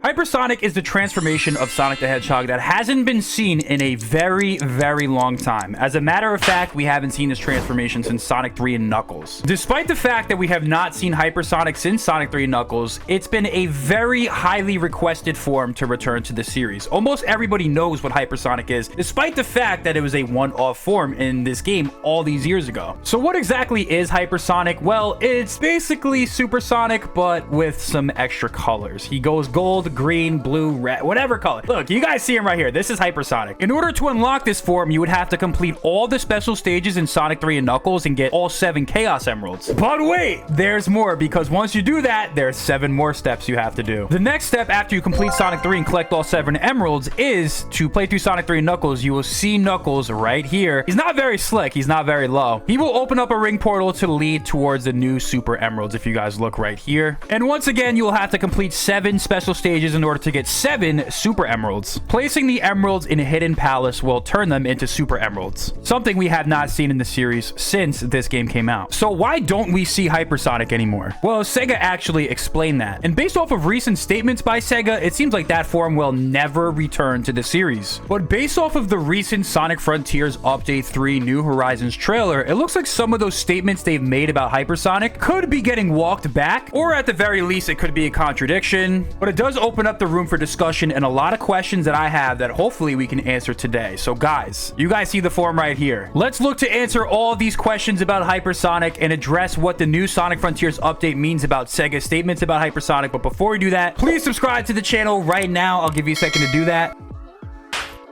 Hypersonic is the transformation of Sonic the Hedgehog that hasn't been seen in a very, very long time. As a matter of fact, we haven't seen this transformation since Sonic 3 and Knuckles. Despite the fact that we have not seen Hypersonic since Sonic 3 and Knuckles, it's been a very highly requested form to return to the series. Almost everybody knows what Hypersonic is, despite the fact that it was a one-off form in this game all these years ago. So what exactly is Hypersonic? Well, it's basically Supersonic, but with some extra colors. He goes gold, green, blue, red, whatever color. Look, you guys see him right here. This is Hypersonic. In order to unlock this form, you would have to complete all the special stages in Sonic 3 and Knuckles and get all 7 Chaos Emeralds. But wait, there's more, because once you do that, there's 7 more steps you have to do. The next step after you complete Sonic 3 and collect all 7 Emeralds is to play through Sonic 3 and Knuckles. You will see Knuckles right here. He's not very slick. He's not very low. He will open up a ring portal to lead towards the new Super Emeralds if you guys look right here. And once again, you will have to complete 7 special stages in order to get 7 Super Emeralds. Placing the Emeralds in a hidden palace will turn them into Super Emeralds, something we have not seen in the series since this game came out. So why don't we see Hypersonic anymore? Well, Sega actually explained that. And based off of recent statements by Sega, it seems like that form will never return to the series. But based off of the recent Sonic Frontiers Update 3 New Horizons trailer, it looks like some of those statements they've made about Hypersonic could be getting walked back, or at the very least, it could be a contradiction. But it does open up the room for discussion and a lot of questions that I have that hopefully we can answer today. So guys, you guys see the form right here. Let's look to answer all these questions about Hypersonic and address what the new Sonic Frontiers update means about Sega's statements about Hypersonic. But before we do that, please subscribe to the channel right now. I'll give you a second to do that.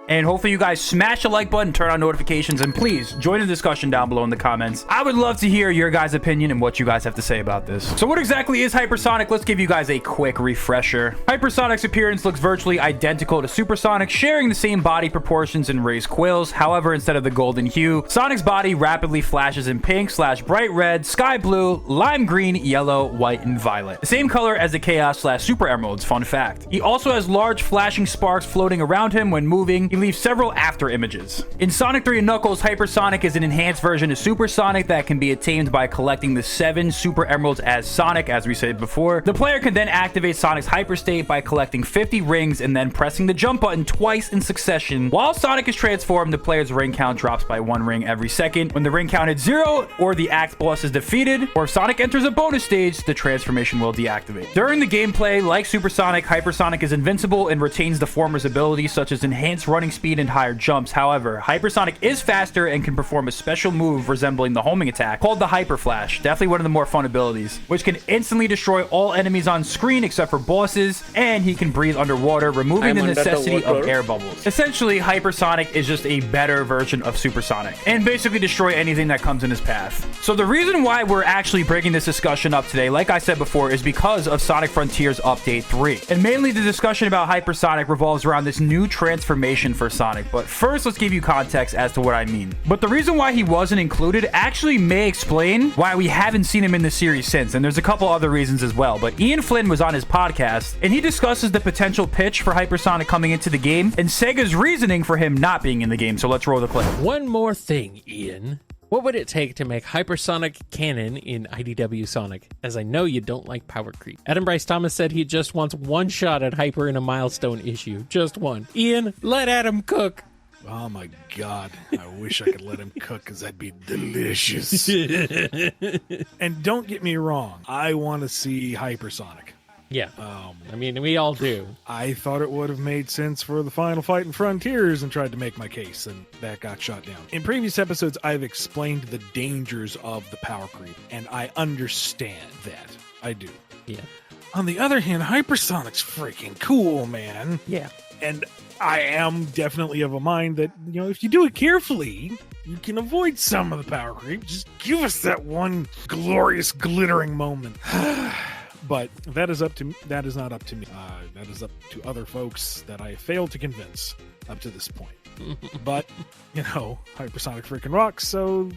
And hopefully you guys smash the like button, turn on notifications, and please join the discussion down below in the comments. I would love to hear your guys' opinion and what you guys have to say about this. So what exactly is Hypersonic? Let's give you guys a quick refresher. Hypersonic's appearance looks virtually identical to Supersonic, sharing the same body proportions and raised quills. However, instead of the golden hue, Sonic's body rapidly flashes in pink / bright red, sky blue, lime green, yellow, white, and violet. The same color as the Chaos / Super Emeralds, fun fact. He also has large flashing sparks floating around him when moving. He leaves several after images. In Sonic 3 and Knuckles, Hypersonic is an enhanced version of Supersonic that can be attained by collecting the 7 Super Emeralds as Sonic, as we said before. The player can then activate Sonic's hyperstate by collecting 50 rings and then pressing the jump button twice in succession. While Sonic is transformed, the player's ring count drops by 1 ring every second. When the ring count hits 0, or the axe boss is defeated, or if Sonic enters a bonus stage, the transformation will deactivate. During the gameplay, like Supersonic, Hypersonic is invincible and retains the former's abilities such as enhanced running speed and higher jumps. However, Hypersonic is faster and can perform a special move resembling the homing attack called the Hyper Flash, definitely one of the more fun abilities, which can instantly destroy all enemies on screen except for bosses, and he can breathe underwater, removing the necessity of air bubbles. Essentially, Hypersonic is just a better version of Supersonic and basically destroy anything that comes in his path. So the reason why we're actually bringing this discussion up today, like I said before, is because of Sonic Frontiers Update 3. And mainly the discussion about Hypersonic revolves around this new transformation for Sonic. But first, let's give you context as to what I mean. But the reason why he wasn't included actually may explain why we haven't seen him in the series since, and there's a couple other reasons as well. But Ian Flynn was on his podcast, and he discusses the potential pitch for Hypersonic coming into the game, and Sega's reasoning for him not being in the game. So let's roll the clip. One more thing, Ian. What would it take to make Hypersonic canon in IDW Sonic? As I know you don't like power creep. Adam Bryce Thomas said he just wants one shot at Hyper in a milestone issue. Just one. Ian, let Adam cook. Oh my god, I wish I could let him cook, because that'd be delicious. And don't get me wrong, I want to see Hypersonic. Yeah, I mean, we all do. I thought it would have made sense for the final fight in Frontiers and tried to make my case, and that got shot down. In previous episodes, I've explained the dangers of the power creep, and I understand that. I do. Yeah. On the other hand, Hypersonic's freaking cool, man. Yeah. And I am definitely of a mind that, if you do it carefully, you can avoid some of the power creep. Just give us that one glorious, glittering moment. But that is not up to me. That is up to other folks that I failed to convince up to this point. But, Hypersonic freaking rocks, so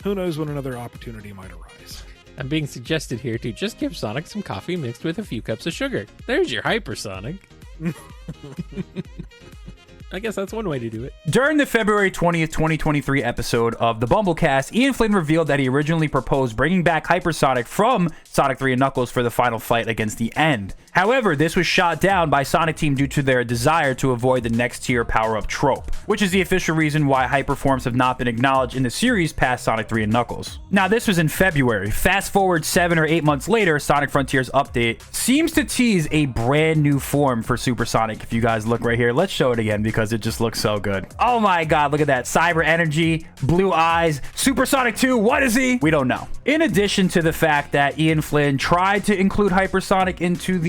who knows when another opportunity might arise. I'm being suggested here to just give Sonic some coffee mixed with a few cups of sugar. There's your Hypersonic. I guess that's one way to do it. During the February 20th, 2023 episode of the Bumblecast, Ian Flynn revealed that he originally proposed bringing back Hypersonic from Sonic 3 and Knuckles for the final fight against the End. However, this was shot down by Sonic Team due to their desire to avoid the next tier power-up trope, which is the official reason why hyperforms have not been acknowledged in the series past Sonic 3 and Knuckles. Now, this was in February. Fast forward 7 or 8 months later, Sonic Frontiers update seems to tease a brand new form for Supersonic. If you guys look right here, let's show it again because it just looks so good. Oh my god, look at that. Cyber energy, blue eyes, Supersonic 2, what is he? We don't know. In addition to the fact that Ian Flynn tried to include Hypersonic into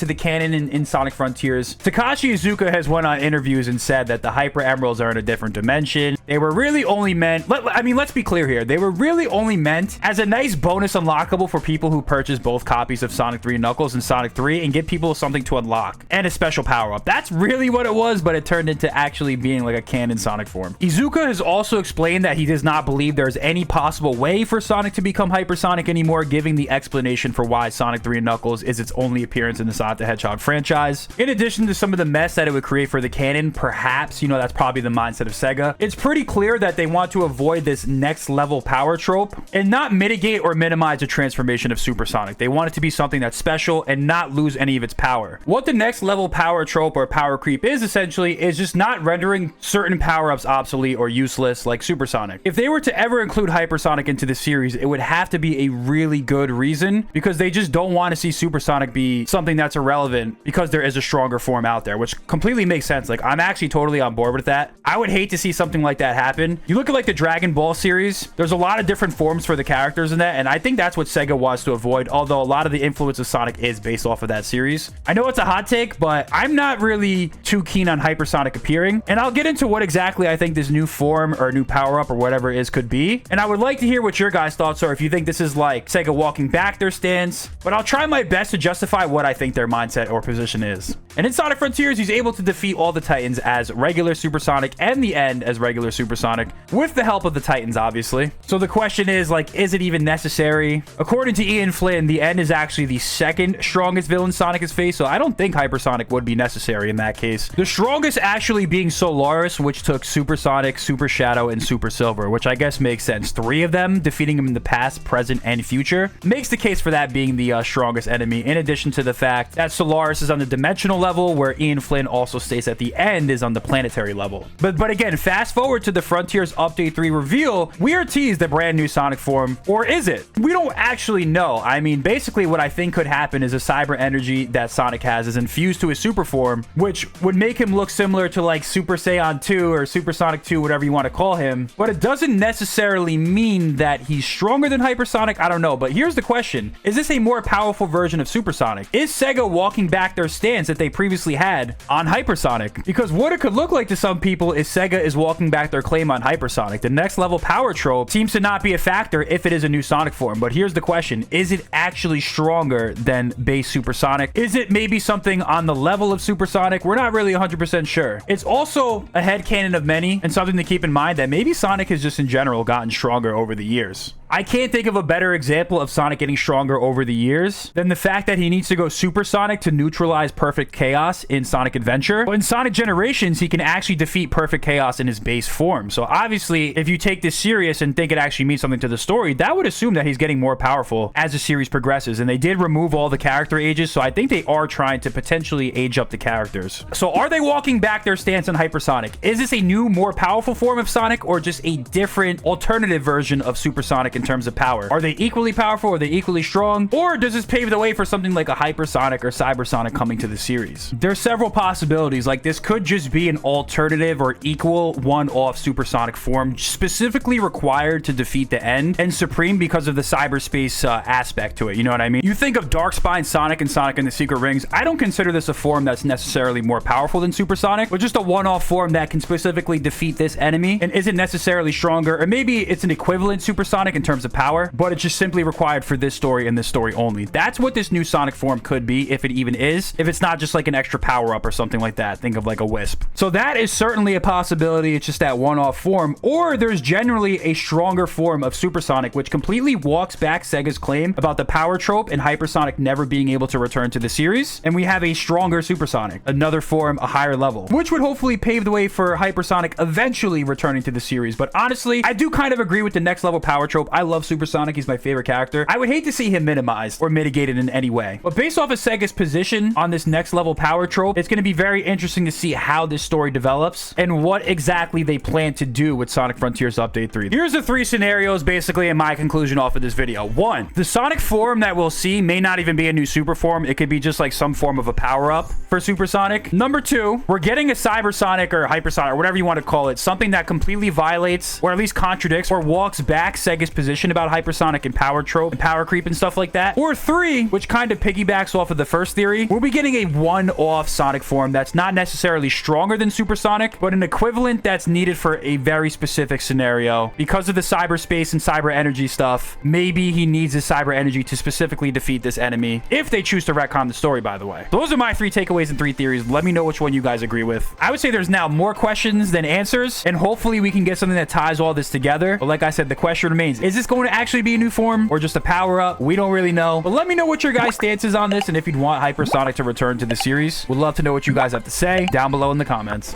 the canon in Sonic Frontiers, Takashi Iizuka has went on interviews and said that the Hyper Emeralds are in a different dimension. They were really only meant, let's be clear here. They were really only meant as a nice bonus unlockable for people who purchase both copies of Sonic 3 Knuckles and Sonic 3 and give people something to unlock and a special power-up. That's really what it was, but it turned into actually being like a canon Sonic form. Iizuka has also explained that he does not believe there's any possible way for Sonic to become Hypersonic anymore, giving the explanation for why Sonic 3 and Knuckles is its only appearance in the Sonic the Hedgehog franchise. In addition to some of the mess that it would create for the canon, perhaps, that's probably the mindset of Sega. It's pretty clear that they want to avoid this next level power trope and not mitigate or minimize the transformation of Supersonic. They want it to be something that's special and not lose any of its power. What the next level power trope or power creep is essentially is just not rendering certain power-ups obsolete or useless like Supersonic. If they were to ever include Hypersonic into the series, it would have to be a really good reason because they just don't want to see Supersonic be something that's irrelevant because there is a stronger form out there, which completely makes sense. Like, I'm actually totally on board with that. I would hate to see something like that happen. You look at like the Dragon Ball series, there's a lot of different forms for the characters in that, and I think that's what Sega wants to avoid, although a lot of the influence of Sonic is based off of that series. I know it's a hot take, but I'm not really too keen on Hypersonic appearing, and I'll get into what exactly I think this new form or new power-up or whatever it is could be, and I would like to hear what your guys' thoughts are if you think this is like Sega walking back their stance, but I'll try my best to justify what I think their mindset or position is. And in Sonic Frontiers, he's able to defeat all the Titans as regular Supersonic and the End as regular Supersonic, with the help of the Titans, obviously. So the question is, like, is it even necessary? According to Ian Flynn, the End is actually the second strongest villain Sonic has faced, so I don't think Hypersonic would be necessary in that case. The strongest actually being Solaris, which took Supersonic, Super Shadow, and Super Silver, which I guess makes sense. 3 of them, defeating him in the past, present, and future, makes the case for that being the strongest enemy, in addition to the fact that Solaris is on the dimensional level, where Ian Flynn also states that the End is on the planetary level. But again, fast forward to the Frontiers Update 3 reveal, we are teased a brand new Sonic form, or is it? We don't actually know. I mean, basically what I think could happen is a cyber energy that Sonic has is infused to his super form, which would make him look similar to like Super Saiyan 2 or Supersonic 2, whatever you want to call him. But it doesn't necessarily mean that he's stronger than Hypersonic. I don't know. But here's the question. Is this a more powerful version of Supersonic? Is Sega walking back their stance that they previously had on Hypersonic? Because what it could look like to some people is Sega is walking back their claim on Hypersonic. The next level power trope seems to not be a factor if it is a new Sonic form. But here's the question. Is it actually stronger than base Supersonic? Is it maybe something on the level of Supersonic? We're not really 100% sure. It's also a headcanon of many and something to keep in mind that maybe Sonic has just in general gotten stronger over the years. I can't think of a better example of Sonic getting stronger over the years than the fact that he needs to go Supersonic to neutralize Perfect Chaos in Sonic Adventure. But in Sonic Generations, he can actually defeat Perfect Chaos in his base form. So obviously, if you take this serious and think it actually means something to the story, that would assume that he's getting more powerful as the series progresses. And they did remove all the character ages, so I think they are trying to potentially age up the characters. So are they walking back their stance on Hypersonic? Is this a new, more powerful form of Sonic, or just a different alternative version of Supersonic in terms of power? Are they equally powerful? Are they equally strong? Or does this pave the way for something like a Hypersonic or Cybersonic coming to the series? There's several possibilities. Like, this could just be an alternative or equal one-off Supersonic form specifically required to defeat the End and Supreme because of the cyberspace aspect to it. You know what I mean? You think of Darkspine Sonic and Sonic and the Secret Rings. I don't consider this a form that's necessarily more powerful than Supersonic, but just a one-off form that can specifically defeat this enemy and isn't necessarily stronger, or maybe it's an equivalent Supersonic in terms terms of power, but it's just simply required for this story and this story only. That's what this new Sonic form could be, if it even is, if it's not just like an extra power-up or something like that. Think of like a Wisp. So that is certainly a possibility. It's just that one-off form, or there's generally a stronger form of Supersonic, which completely walks back Sega's claim about the power trope and Hypersonic never being able to return to the series, and we have a stronger Supersonic, another form, a higher level, which would hopefully pave the way for Hypersonic eventually returning to the series. But honestly, I do kind of agree with the next level power trope. I love Supersonic. He's my favorite character. I would hate to see him minimized or mitigated in any way. But based off of Sega's position on this next level power trope, it's going to be very interesting to see how this story develops and what exactly they plan to do with Sonic Frontiers Update 3. Here's the 3 scenarios basically in my conclusion off of this video. 1, the Sonic form that we'll see may not even be a new super form. It could be just like some form of a power-up for Supersonic. Number 2, we're getting a Cybersonic or Hypersonic or whatever you want to call it, something that completely violates or at least contradicts or walks back Sega's position about Hypersonic and power trope and power creep and stuff like that. Or 3, which kind of piggybacks off of the first theory, we'll be getting a one-off Sonic form that's not necessarily stronger than Supersonic, but an equivalent that's needed for a very specific scenario. Because of the cyberspace and cyber energy stuff, maybe he needs his cyber energy to specifically defeat this enemy, if they choose to retcon the story, by the way. Those are my 3 takeaways and 3 theories. Let me know which one you guys agree with. I would say there's now more questions than answers, and hopefully we can get something that ties all this together. But like I said, the question remains, is this going to actually be a new form or just a power-up? We don't really know. But let me know what your guys' stance is on this, and if you'd want Hypersonic to return to the series. Would love to know what you guys have to say down below in the comments.